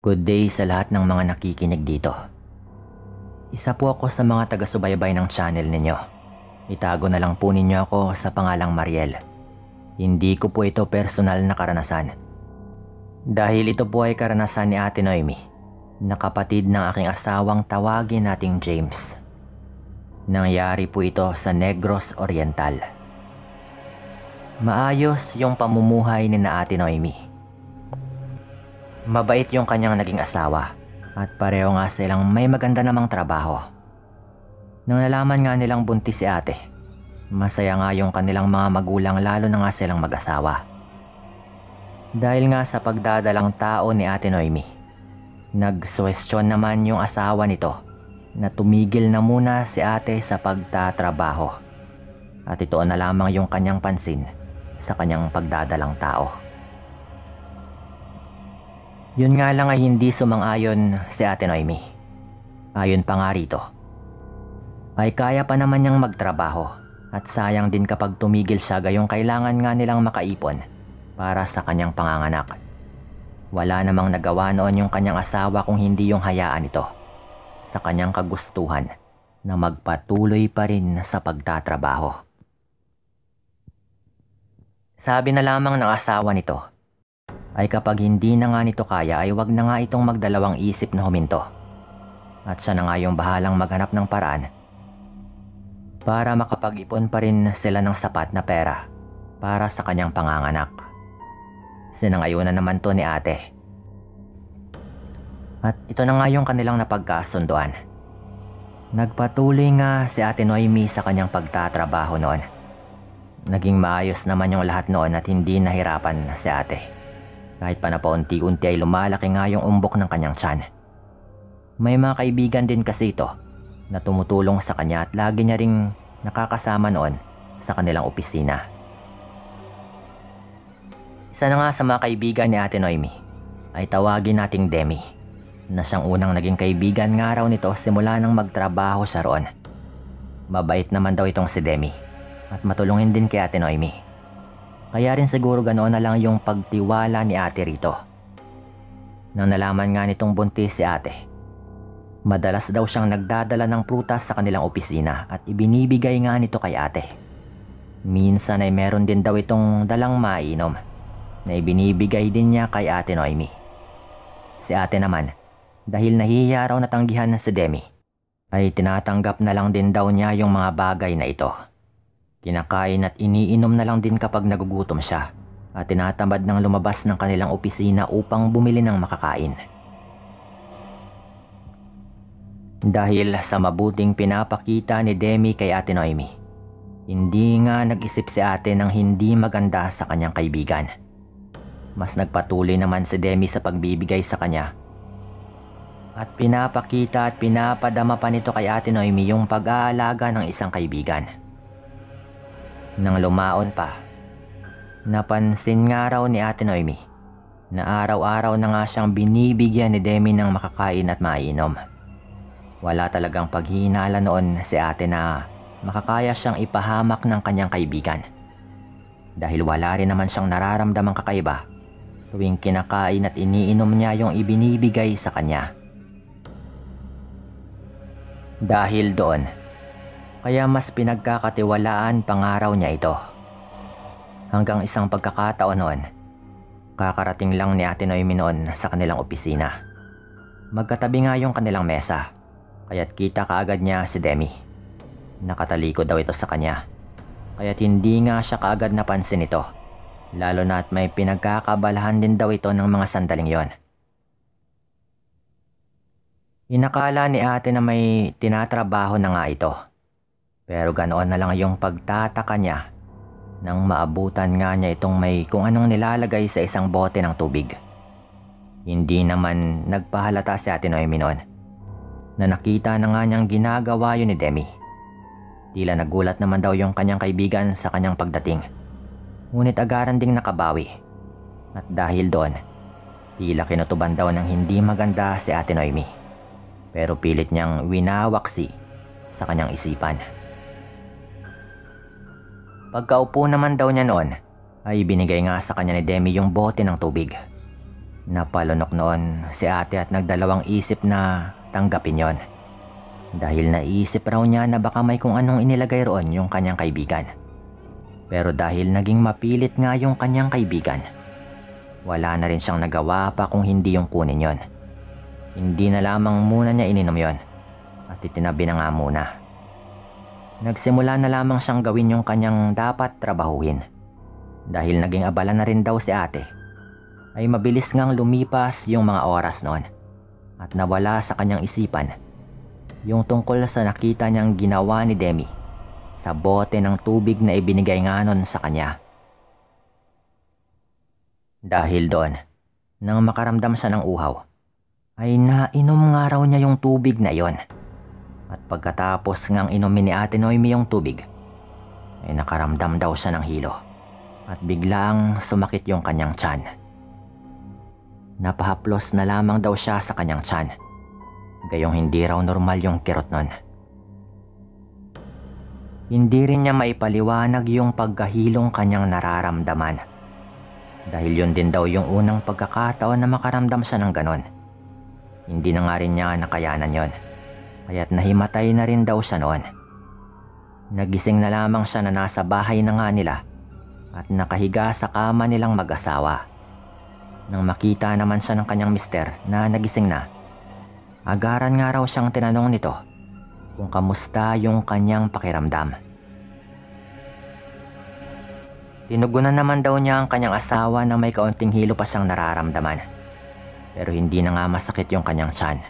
Good day sa lahat ng mga nakikinig dito. Isa po ako sa mga taga-subaybay ng channel ninyo. Itago na lang po ninyo ako sa pangalang Mariel. Hindi ko po ito personal na karanasan. Dahil ito po ay karanasan ni Ate Noemi, na kapatid ng aking asawang tawagin nating James. Nangyari po ito sa Negros Oriental. Maayos yung pamumuhay ni na Ate Noemi. Mabait yung kanyang naging asawa at pareho nga silang may maganda namang trabaho. Nang nalaman nga nilang buntis si ate, masaya nga yung kanilang mga magulang lalo na nga silang mag-asawa. Dahil nga sa pagdadalang tao ni Ate Noemi, nagsuwestyon naman yung asawa nito na tumigil na muna si ate sa pagtatrabaho at ito na lamang yung kanyang pansin sa kanyang pagdadalang tao. Yun nga lang ay hindi sumang-ayon si Ate Noemi. Ayon pa nga rito, ay kaya pa naman niyang magtrabaho at sayang din kapag tumigil siya gayong kailangan nga nilang makaipon para sa kanyang panganganak. Wala namang nagawa noon yung kanyang asawa kung hindi yung hayaan ito sa kanyang kagustuhan na magpatuloy pa rin sa pagtatrabaho. Sabi na lamang ng asawa nito ay kapag hindi na nga nito kaya ay wag na nga itong magdalawang isip na huminto. At siya na nga yung bahalang maghanap ng paraan para makapag-ipon pa rin sila ng sapat na pera para sa kanyang panganganak. Sinangayunan naman to ni ate. At ito na nga yung kanilang napagkasunduan. Nagpatuloy nga si Ate Noemi sa kanyang pagtatrabaho noon. Naging maayos naman yung lahat noon at hindi nahirapan si ate. Kahit pa na paunti-unti ay lumalaki nga yung umbok ng kanyang tiyan. May mga kaibigan din kasi ito na tumutulong sa kanya at lagi niya ring nakakasama noon sa kanilang opisina. Isa na nga sa mga kaibigan ni Ate Noemi ay tawagin nating Demi, na siyang unang naging kaibigan nga raw nito simula nang magtrabaho siya roon. Mabait naman daw itong si Demi at matulungin din kay Ate Noemi. Kaya rin siguro ganoon na lang yung pagtiwala ni ate rito. Nang nalaman nga nitong buntis si ate, madalas daw siyang nagdadala ng prutas sa kanilang opisina at ibinibigay nga nito kay ate. Minsan ay meron din daw itong dalang mainom na ibinibigay din niya kay Ate Noemi. Si ate naman, dahil nahihiya raw natanggihan si Demi, ay tinatanggap na lang din daw niya yung mga bagay na ito. Kinakain at iniinom na lang din kapag nagugutom siya at tinatamad ng lumabas ng kanilang opisina upang bumili ng makakain. Dahil sa mabuting pinapakita ni Demi kay Ate Noemi, hindi nga nag-isip si ate ng hindi maganda sa kanyang kaibigan. Mas nagpatuloy naman si Demi sa pagbibigay sa kanya at pinapakita at pinapadama pa nito kay Ate Noemi yung pag-aalaga ng isang kaibigan. Nang lumaon pa, napansin nga raw ni Ate Noemi na araw-araw na nga siyang binibigyan ni Demi ng makakain at mainom. Wala talagang paghihinala noon si ate na makakaya siyang ipahamak ng kanyang kaibigan. Dahil wala rin naman siyang nararamdamang kakaiba tuwing kinakain at iniinom niya yung ibinibigay sa kanya. Dahil doon, kaya mas pinagkakatiwalaan pangaraw niya ito. Hanggang isang pagkakataon noon, kakarating lang ni Ate Noemi noon sa kanilang opisina. Magkatabi nga yung kanilang mesa, kaya't kita kaagad niya si Demi. Nakatalikod daw ito sa kanya, kaya't hindi nga siya kaagad napansin ito, lalo na at may pinagkakabalahan din daw ito ng mga sandaling yon. Inakala ni ate na may tinatrabaho na nga ito. Pero ganoon na lang yung pagtataka niya nang maabutan nga niya itong may kung anong nilalagay sa isang bote ng tubig. Hindi naman nagpahalata si Ate Noemi noon na nakita na nga niyang ginagawa yun ni Demi. Tila nagulat naman daw yung kanyang kaibigan sa kanyang pagdating. Ngunit agaran ding nakabawi. At dahil doon, tila kinutuban daw ng hindi maganda si Ate Noemi. Pero pilit niyang winawaksi sa kanyang isipan. Pagkaupo naman daw niya noon, ay binigay nga sa kanya ni Demi yung bote ng tubig. Napalunok noon si ate at nagdalawang isip na tanggapin yon. Dahil naisip raw niya na baka may kung anong inilagay roon yung kanyang kaibigan. Pero dahil naging mapilit nga yung kanyang kaibigan, wala na rin siyang nagawa pa kung hindi yung kunin yon. Hindi na lamang muna niya ininom yon at itinabi na nga muna. Nagsimula na lamang siyang gawin yung kanyang dapat trabahuhin. Dahil naging abala na rin daw si ate, ay mabilis ngang lumipas yung mga oras noon at nawala sa kanyang isipan yung tungkol sa nakita niyang ginawa ni Demi sa bote ng tubig na ibinigay nga nun sa kanya. Dahil doon, nang makaramdam siya ng uhaw, ay nainom nga raw niya yung tubig na yon. At pagkatapos ngang inumin ni Ate Noemi yung tubig, ay nakaramdam daw siya ng hilo at biglang sumakit yung kanyang tiyan. Napahaplos na lamang daw siya sa kanyang tiyan, gayong hindi raw normal yung kirot nun. Hindi rin niya maipaliwanag yung pagkahilong kanyang nararamdaman. Dahil yun din daw yung unang pagkakataon na makaramdam siya ng ganon. Hindi na nga rin niya nakayanan yon, kaya't nahimatay na rin daw siya noon. Nagising na lamang siya na nasa bahay na nga nila at nakahiga sa kama nilang mag-asawa. Nang makita naman siya ng kanyang mister na nagising na, agaran nga raw siyang tinanong nito kung kamusta yung kanyang pakiramdam. Tinugunan naman daw niya ang kanyang asawa na may kaunting hilo pa siyang nararamdaman. Pero hindi na nga masakit yung kanyang tiyan.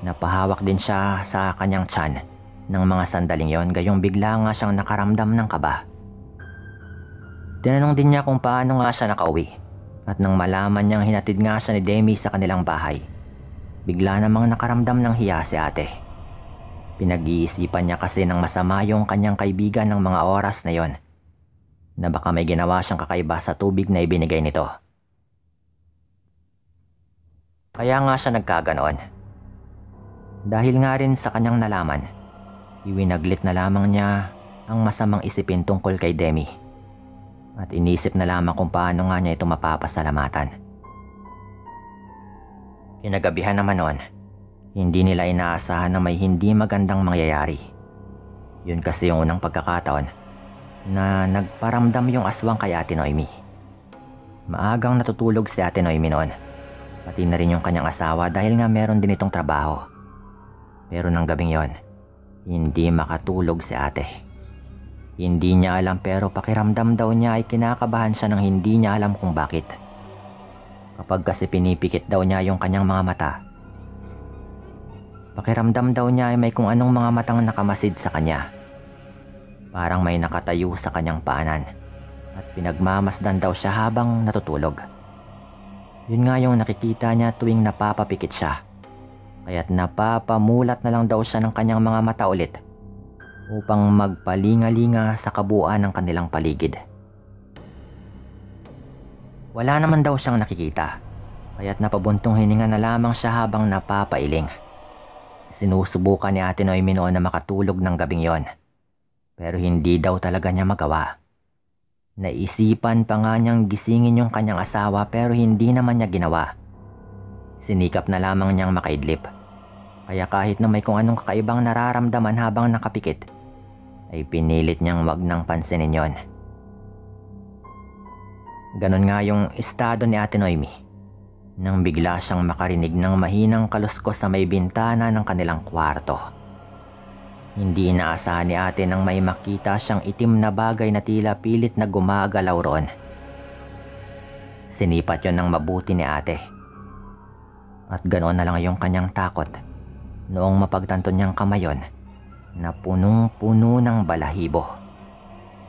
Napahawak din siya sa kanyang tiyan ng mga sandaling yon, gayong bigla nga siyang nakaramdam ng kaba. Tinanong din niya kung paano nga siya nakauwi. At nang malaman niyang hinatid nga siya ni Demi sa kanilang bahay, bigla namang nakaramdam ng hiya si ate. Pinag-iisipan niya kasi ng masama yung kanyang kaibigan ng mga oras na yon, na baka may ginawa siyang kakaiba sa tubig na ibinigay nito. Kaya nga siya nagkaganoon. Dahil nga rin sa kanyang nalaman, iwinaglit na lamang niya ang masamang isipin tungkol kay Demi. At inisip na lamang kung paano nga niya ito mapapasalamatan. Kinagabihan naman noon, hindi nila inaasahan na may hindi magandang mangyayari. Yun kasi yung unang pagkakataon na nagparamdam yung aswang kay Ate Noemi. Maagang natutulog si Ate Noemi noon, pati na rin yung kanyang asawa dahil nga meron din itong trabaho. Pero nang gabing yon, hindi makatulog si ate. Hindi niya alam pero pakiramdam daw niya ay kinakabahan siya ng hindi niya alam kung bakit. Kapag kasi pinipikit daw niya yung kanyang mga mata, pakiramdam daw niya ay may kung anong mga matang nakamasid sa kanya. Parang may nakatayo sa kanyang paanan at pinagmamasdan daw siya habang natutulog. Yun nga yung nakikita niya tuwing napapapikit siya. Kaya't napapamulat na lang daw siya ng kanyang mga mata ulit upang magpalinga-linga sa kabuuan ng kanilang paligid. Wala naman daw siyang nakikita, kaya't napabuntong hininga na lamang siya habang napapailing. Sinusubukan ni Ate Noemi noon na makatulog ng gabing yon, pero hindi daw talaga niya magawa. Naisipan pa nga niyang gisingin yung kanyang asawa pero hindi naman niya ginawa. Sinikap na lamang niyang makaidlip, kaya kahit na may kung anong kakaibang nararamdaman habang nakapikit, ay pinilit niyang wag nang pansinin yon. Ganon nga yung estado ni Ate Noemi nang bigla siyang makarinig ng mahinang kaluskos sa may bintana ng kanilang kwarto. Hindi inaasahan ni ate nang may makita siyang itim na bagay na tila pilit na gumagalaw roon. Sinipat yon ng mabuti ni ate. At ganoon na lang yung kanyang takot noong mapagtanto niyang kamay yon na punong-puno ng balahibo.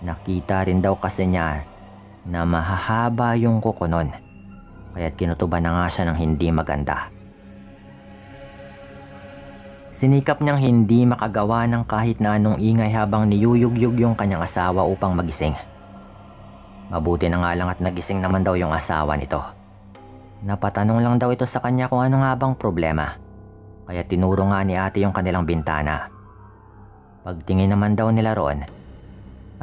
Nakita rin daw kasi niya na mahahaba yung kuko nun, kaya't kinutuban na nga siya ng hindi maganda. Sinikap niyang hindi makagawa ng kahit na anong ingay habang niyuyugyug yung kanyang asawa upang magising. Mabuti na nga lang at nagising naman daw yung asawa nito. Napatanong lang daw ito sa kanya kung ano nga bang problema, kaya tinuro nga ni ate yung kanilang bintana. Pagtingin naman daw nila roon,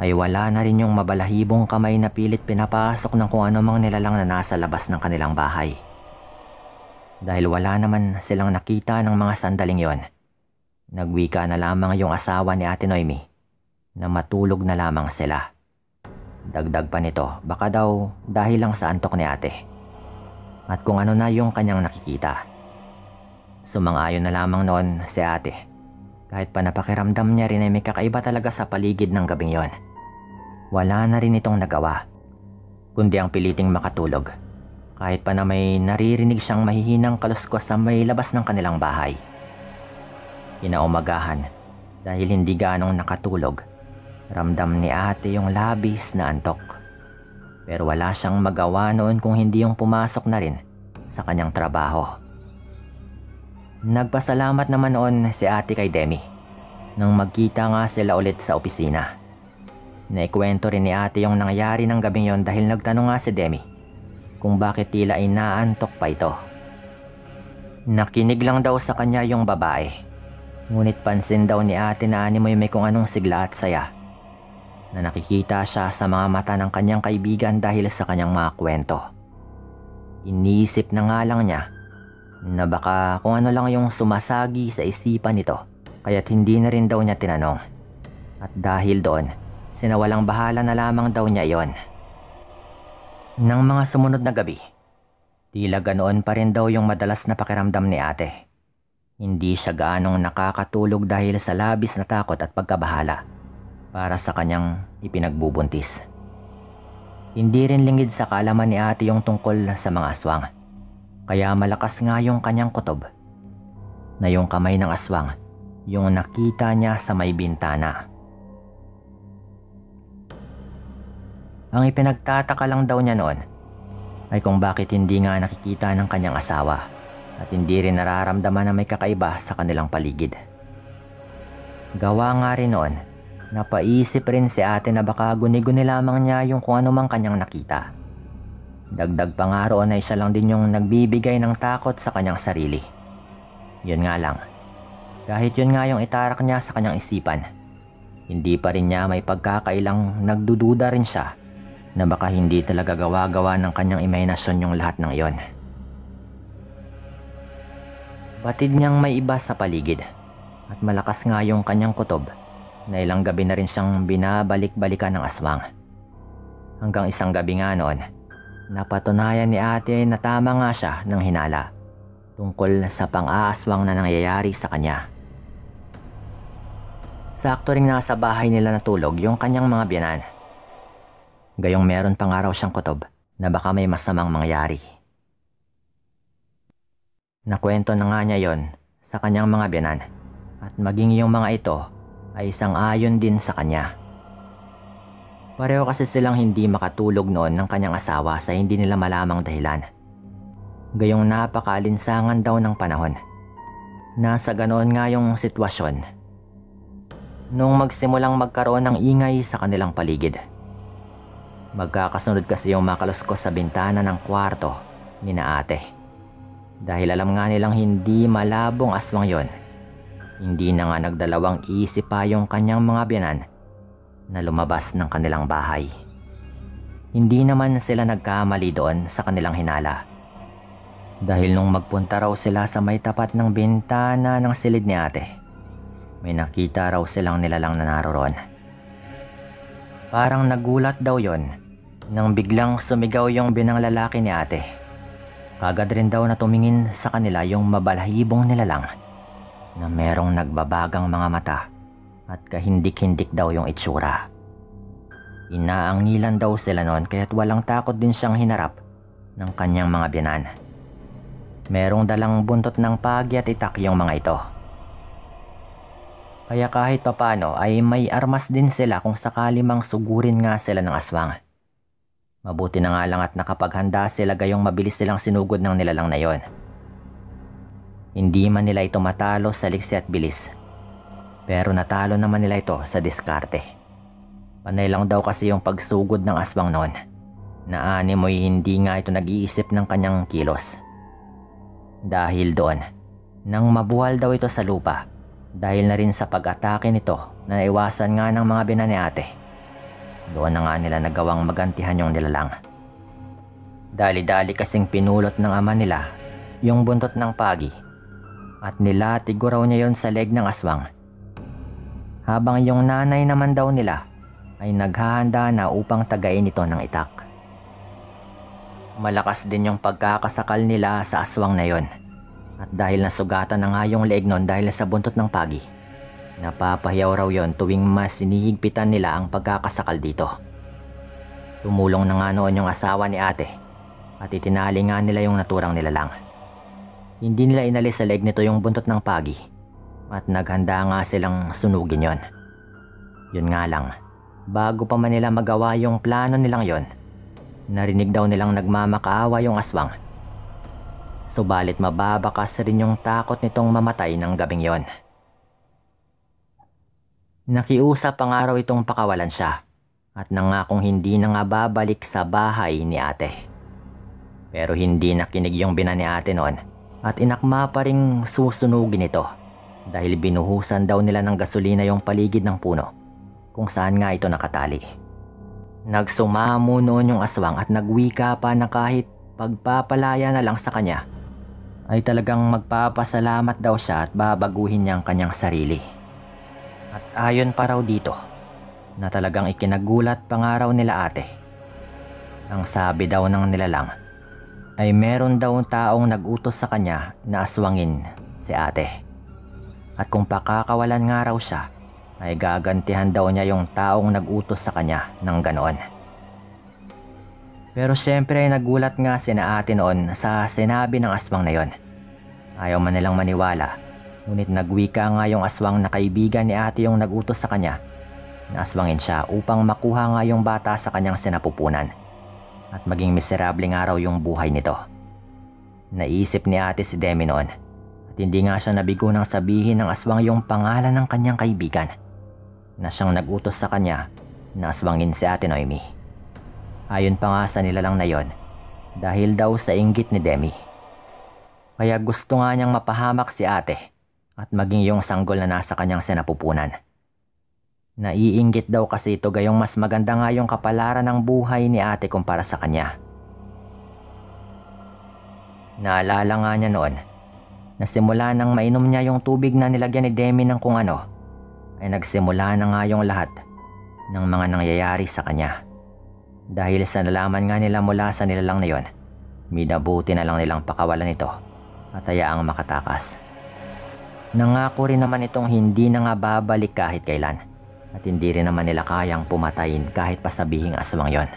ay wala na rin yung mabalahibong kamay na pilit pinapasok ng kung ano mang nilalang na nasa labas ng kanilang bahay. Dahil wala naman silang nakita ng mga sandaling yon, nagwika na lamang yung asawa ni Ate Noemi na matulog na lamang sila. Dagdag pa nito, baka daw dahil lang sa antok ni ate at kung ano na yung kanyang nakikita. Sumang-ayon na lamang noon si ate, kahit pa napakiramdam niya rin ay may kakaiba talaga sa paligid ng gabing yon. Wala na rin itong nagawa kundi ang piliting makatulog, kahit pa na may naririnig siyang mahihinang kaluskos sa may labas ng kanilang bahay. Kinaumagahan, dahil hindi ganong nakatulog, ramdam ni ate yung labis na antok. Pero wala siyang magawa noon kung hindi yung pumasok na rin sa kanyang trabaho. Nagpasalamat naman noon si ate kay Demi nang magkita nga sila ulit sa opisina. Naikwento rin ni ate yung nangyari ng gabing yon dahil nagtanong nga si Demi kung bakit tila inaantok pa ito. Nakinig lang daw sa kanya yung babae, ngunit pansin daw ni ate na animoy may kung anong sigla at saya na nakikita siya sa mga mata ng kanyang kaibigan dahil sa kanyang mga kwento. Iniisip na nga lang niya na baka kung ano lang yung sumasagi sa isipan nito, kaya't hindi na rin daw niya tinanong. At dahil doon, sinawalang bahala na lamang daw niya yon. Nang mga sumunod na gabi, tila ganoon pa rin daw yung madalas na pakiramdam ni ate. Hindi siya gaanong nakakatulog dahil sa labis na takot at pagkabahala para sa kanyang ipinagbubuntis. Hindi rin lingid sa kaalaman ni ate yung tungkol sa mga aswang, kaya malakas nga yung kanyang kutob na yung kamay ng aswang yung nakita niya sa may bintana. Ang ipinagtataka lang daw niya noon ay kung bakit hindi nga nakikita ng kanyang asawa at hindi rin nararamdaman na may kakaiba sa kanilang paligid. Gawa nga rin noon, napaisip rin si ate na baka guni-guni lamang niya yung kung ano mang kanyang nakita. Dagdag pa nga roon ay siya lang din yung nagbibigay ng takot sa kanyang sarili. Yun nga lang, kahit yun nga yung itarak niya sa kanyang isipan, hindi pa rin niya may pagkakailang nagdududa rin siya na baka hindi talaga gawa-gawa ng kanyang imahinasyon yung lahat ng iyon. Batid niyang may iba sa paligid at malakas nga yung kanyang kutob na ilang gabi na rin siyang binabalik-balikan ng aswang. Hanggang isang gabi nga noon, napatunayan ni ate na tama nga siya ng hinala tungkol sa pang-aaswang na nangyayari sa kanya. Sakto ring nasa bahay nila natulog yung kanyang mga biyanan. Gayong meron pa nga raw siyang kutob na baka may masamang mangyari. Nakwento na nga niya yon sa kanyang mga biyanan at maging yung mga ito ay sang-ayon din sa kanya. Pareho kasi silang hindi makatulog noon ng kanyang asawa sa hindi nila malamang dahilan. Gayong napakalinsangan daw ng panahon. Nasa ganoon nga yung sitwasyon nung magsimulang magkaroon ng ingay sa kanilang paligid. Magkakasunod kasi yung makaluskos sa bintana ng kwarto ni na ate. Dahil alam nga nilang hindi malabong aswang yon, hindi na nga nagdalawang isip pa yung kanyang mga biyanan na lumabas ng kanilang bahay. Hindi naman sila nagkamali doon sa kanilang hinala. Dahil nung magpunta raw sila sa may tapat ng bintana ng silid ni ate, may nakita raw silang nilalang na naroon. Parang nagulat daw yon nang biglang sumigaw yung binang lalaki ni ate. Kagad rin daw na tumingin sa kanila yung mabalahibong nilalang na merong nagbabagang mga mata at kahindik-hindik daw yung itsura. Inaangilan daw sila noon kaya't walang takot din siyang hinarap ng kanyang mga biyanan. Merong dalang buntot ng pagi at itak yung mga ito. Kaya kahit papano ay may armas din sila kung sakali mang sugurin nga sila ng aswang. Mabuti na nga lang at nakapaghanda sila gayong mabilis silang sinugod ng nilalang na yon. Hindi man nila ito matalo sa liksi at bilis, pero natalo naman nila ito sa diskarte. Panay lang daw kasi yung pagsugod ng aswang noon, na animoy hindi nga ito nag-iisip ng kanyang kilos. Dahil doon, nang mabuhal daw ito sa lupa, dahil na rin sa pag-atake nito na naiwasan nga ng mga biyanan ni ate, doon na nga nila nagawang magantihan yung nilalang. Dali-dali kasing pinulot ng ama nila yung buntot ng pagi at nilatig raw niya yon sa leg ng aswang. Habang yung nanay naman daw nila ay naghahanda na upang tagain ito ng itak. Malakas din yung pagkakasakal nila sa aswang na yon. At dahil nasugatan na nga yung leeg nun dahil sa buntot ng pagi, napapahiyaw raw yon tuwing mas sinihigpitan nila ang pagkakasakal dito. Tumulong na nga noon yung asawa ni ate at itinali nga nila yung naturang nilalang. Hindi nila inalis sa leeg nito yung buntot ng pagi at naghanda nga silang sunugin yon. Yun nga lang, bago pa man nila magawa yung plano nilang yon, narinig daw nilang nagmamakaawa yung aswang. Subalit mababakas rin yung takot nitong mamatay ng gabing yon. Nakiusap pa nga raw itong pakawalan siya at nangakong hindi na nga babalik sa bahay ni ate. Pero hindi nakinig yung bina ni ate noon at inakma pa ring susunugin ito dahil binuhusan daw nila ng gasolina yung paligid ng puno kung saan nga ito nakatali. Nagsumamo noon yung aswang at nagwika pa na kahit pagpapalaya na lang sa kanya ay talagang magpapasalamat daw siya at babaguhin niya ang kanyang sarili. At ayon pa raw dito na talagang ikinagulat pa nga raw nila ate. Ang sabi daw ng nilalang ay meron daw taong nag-utos sa kanya na aswangin si ate. At kung pakakawalan nga raw siya ay gagantihan daw niya yung taong nag-utos sa kanya ng ganoon. Pero syempre nagulat nga sina ate noon sa sinabi ng aswang na yon. Ayaw man nilang maniwala, ngunit nagwika nga yung aswang na kaibigan ni ate yung nag-utos sa kanya na aswangin siya upang makuha nga yung bata sa kanyang sinapupunan at maging miserable nga raw yung buhay nito. Naisip ni ate si Demi noon at hindi nga siya nabigo nang sabihin ng aswang yung pangalan ng kanyang kaibigan na siyang nag-utos sa kanya na aswangin si ate Noemi. Ayon pa nga sa nilalang na yon, dahil daw sa inggit ni Demi. Kaya gusto nga niyang mapahamak si ate at maging yung sanggol na nasa kanyang sinapupunan. Naiinggit daw kasi ito gayong mas maganda nga yung kapalaran ng buhay ni ate kumpara sa kanya. Naalala nga niya noon na simula nang mainom niya yung tubig na nilagyan ni Demi ng kung ano, ay nagsimula na nga yung lahat ng mga nangyayari sa kanya. Dahil sa nalaman nga nila mula sa nilalang na yon, minabuti na lang nilang pakawalan ito at hayaang makatakas. Nangako rin naman itong hindi na nga babalik kahit kailan at hindi rin naman nila kayang pumatayin kahit pasabihing aswang yon.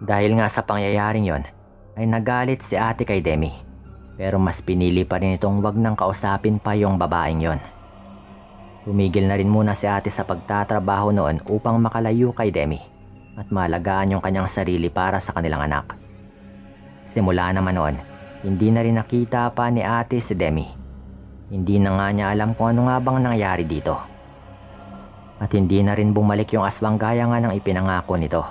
Dahil nga sa pangyayaring yon ay nagalit si ate kay Demi, pero mas pinili pa rin itong wag nang kausapin pa yung babaeng yon. Tumigil na rin muna si ate sa pagtatrabaho noon upang makalayo kay Demi at maalagaan yung kanyang sarili para sa kanilang anak. Simula naman noon, hindi na rin nakita pa ni ate si Demi. Hindi na nga niya alam kung ano nga bang nangyari dito. At hindi na rin bumalik yung aswang gaya nga ng ipinangako nito.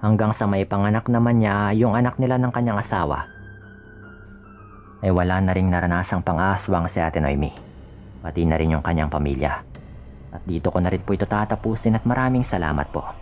Hanggang sa may panganak naman niya yung anak nila ng kanyang asawa, ay wala na ring naranasang pang-aswang si ate Noemi, pati na rin yung kanyang pamilya. At dito ko na rin po ito tatapusin at maraming salamat po.